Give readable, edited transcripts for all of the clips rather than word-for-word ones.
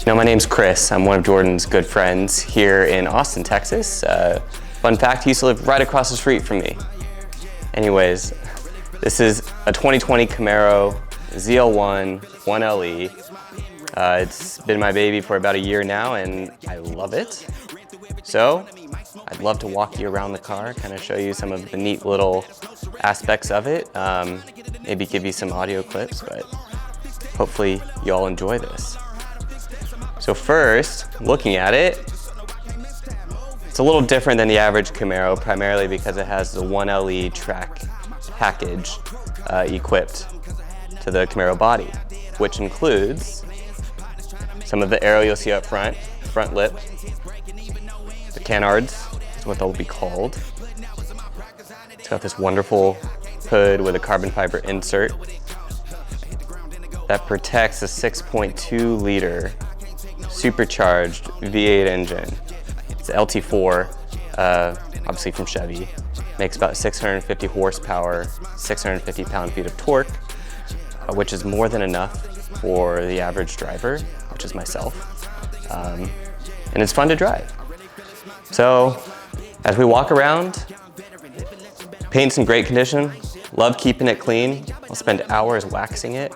Now, my name's Chris. I'm one of Jordan's good friends here in Austin, Texas. Fun fact, he used to live right across the street from me. Anyways, this is a 2020 Camaro ZL1 1LE. It's been my baby for about a year now and I love it. So I'd love to walk you around the car, kind of show you some of the neat little aspects of it. Maybe give you some audio clips, but hopefully you all enjoy this. So first, looking at it, it's a little different than the average Camaro, primarily because it has the 1LE track package equipped to the Camaro body, which includes some of the aero you'll see up front lip, the canards is what they'll be called. It's got this wonderful hood with a carbon fiber insert that protects a 6.2 liter supercharged V8 engine. It's LT4, obviously from Chevy. Makes about 650 horsepower, 650 pound-feet of torque, which is more than enough for the average driver, which is myself. And it's fun to drive. So, as we walk around, paint's in great condition. Love keeping it clean. I'll spend hours waxing it.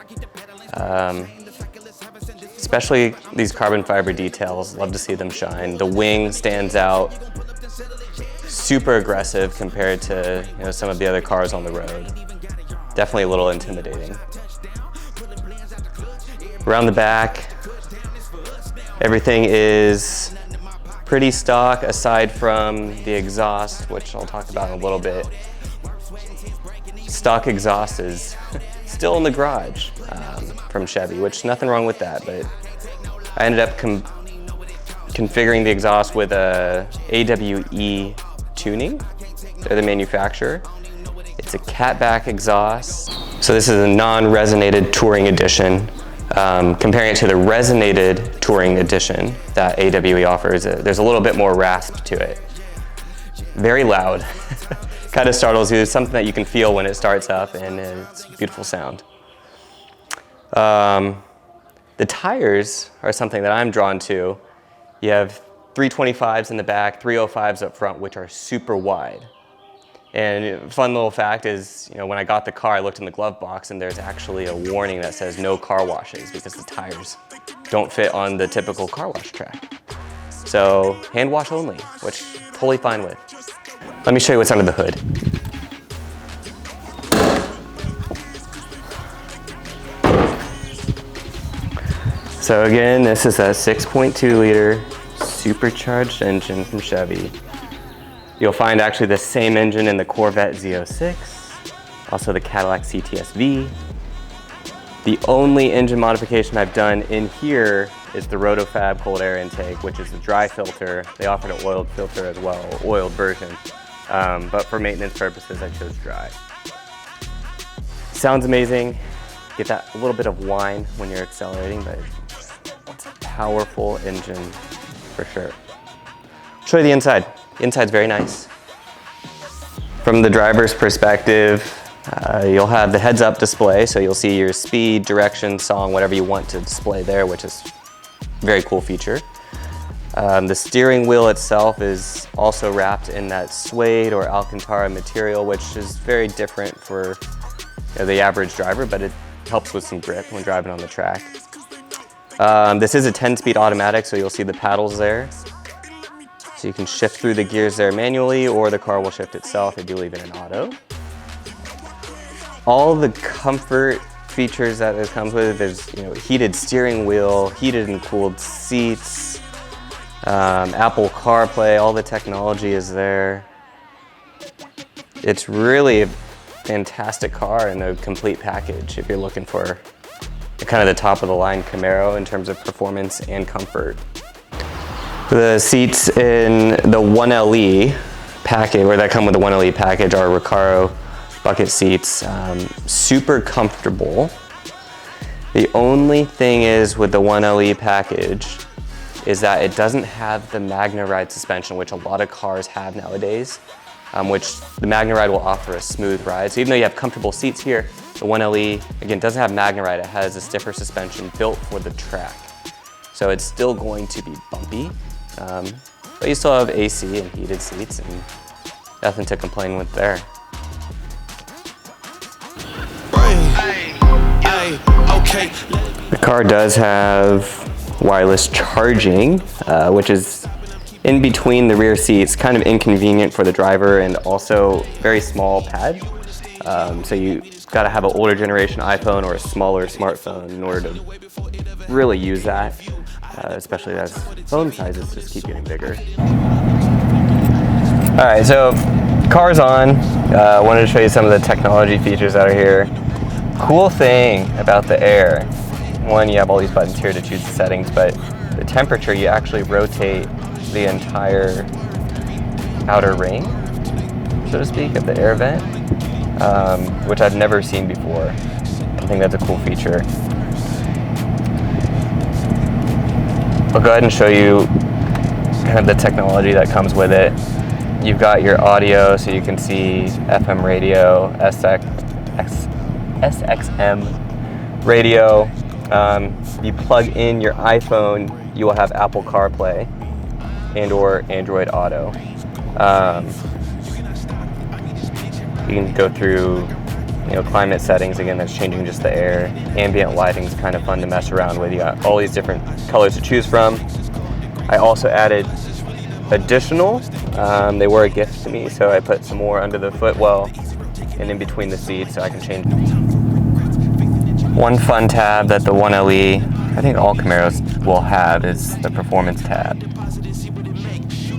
Especially these carbon fiber details, love to see them shine. The wing stands out, super aggressive compared to some of the other cars on the road. Definitely a little intimidating. Around the back, everything is pretty stock aside from the exhaust, which I'll talk about in a little bit. Stock exhaust is still in the garage from Chevy, which nothing wrong with that, but I ended up configuring the exhaust with a AWE tuning. They're the manufacturer. It's a catback exhaust. So this is a non-resonated touring edition. Comparing it to the resonated touring edition that AWE offers, there's a little bit more rasp to it. Very loud. Kind of startles you. It's something that you can feel when it starts up, and it's a beautiful sound. The tires are something that I'm drawn to. You have 325s in the back, 305s up front, which are super wide. And a fun little fact is, when I got the car, I looked in the glove box and there's actually a warning that says no car washes because the tires don't fit on the typical car wash track. So hand wash only, which I'm totally fine with. Let me show you what's under the hood. So again, this is a 6.2 liter supercharged engine from Chevy. You'll find actually the same engine in the Corvette Z06, also the Cadillac CTS-V. The only engine modification I've done in here is the Roto Fab cold air intake, which is the dry filter. They offered an oiled filter as well, oiled version. But for maintenance purposes, I chose dry. Sounds amazing. Get that a little bit of whine when you're accelerating, but it's a powerful engine for sure. I'll show you the inside. The inside's very nice. From the driver's perspective, you'll have the heads-up display, so you'll see your speed, direction, song, whatever you want to display there, which is a very cool feature. The steering wheel itself is also wrapped in that suede or Alcantara material, which is very different for the average driver, but it helps with some grip when driving on the track. This is a 10-speed automatic, so you'll see the paddles there. So you can shift through the gears there manually, or the car will shift itself. They do leave it in auto. All the comfort features that it comes with, there's heated steering wheel, heated and cooled seats, Apple CarPlay, all the technology is there. It's really a fantastic car and a complete package if you're looking for kind of the top of the line Camaro in terms of performance and comfort. The seats in the 1LE package, or that come with the 1LE package, are Recaro bucket seats. Super comfortable. The only thing is with the 1LE package is that it doesn't have the MagnaRide suspension, which a lot of cars have nowadays, which the MagnaRide will offer a smooth ride. So even though you have comfortable seats here, the 1LE, again, doesn't have MagnaRide. It has a stiffer suspension built for the track. so it's still going to be bumpy, but you still have AC and heated seats and nothing to complain with there. The car does have wireless charging, which is in between the rear seats, kind of inconvenient for the driver and also very small pad. So you got to have an older generation iPhone or a smaller smartphone in order to really use that, especially as phone sizes just keep getting bigger. All right, so car's on. Wanted to show you some of the technology features that are here. Cool thing about the Air, one, you have all these buttons here to choose the settings, but the temperature, you actually rotate the entire outer ring, so to speak, of the air vent, which I've never seen before. I think that's a cool feature. I'll go ahead and show you kind of the technology that comes with it. You've got your audio, so you can see FM radio, SXM radio. You plug in your iPhone, you will have Apple CarPlay and or Android Auto. You can go through, climate settings. Again, that's changing just the air. Ambient lighting is kind of fun to mess around with. You got all these different colors to choose from. I also added additional. They were a gift to me, so I put some more under the footwell and in between the seats so I can change. One fun tab that the 1LE, I think all Camaros will have, is the performance tab.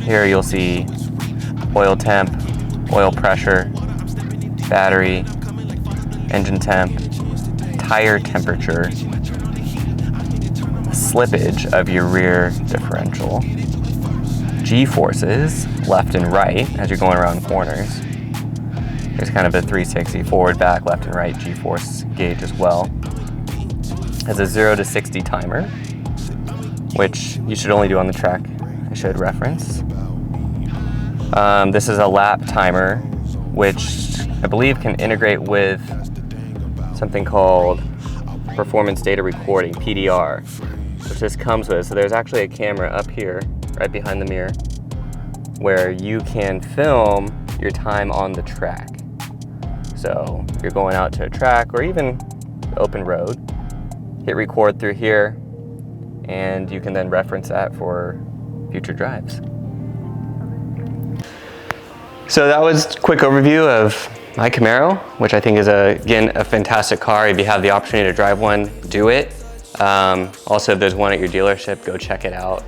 Here you'll see oil temp, oil pressure, battery, engine temp, tire temperature, slippage of your rear differential, G-forces left and right as you're going around corners. There's kind of a 360 forward, back, left and right G-force gauge as well. Has a 0 to 60 timer, which you should only do on the track, I should reference. This is a lap timer, which I believe can integrate with something called performance data recording, PDR, which this comes with. So there's actually a camera up here, right behind the mirror, where you can film your time on the track. So if you're going out to a track or even open road, hit record through here, and you can then reference that for future drives. So that was a quick overview of my Camaro, which I think is, again, a fantastic car. If you have the opportunity to drive one, do it. Also, if there's one at your dealership, go check it out.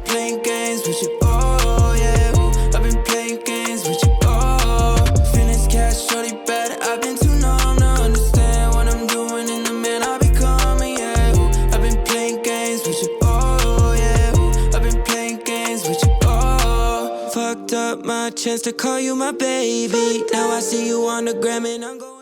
My chance to call you my baby. Now I see you on the gram and I'm going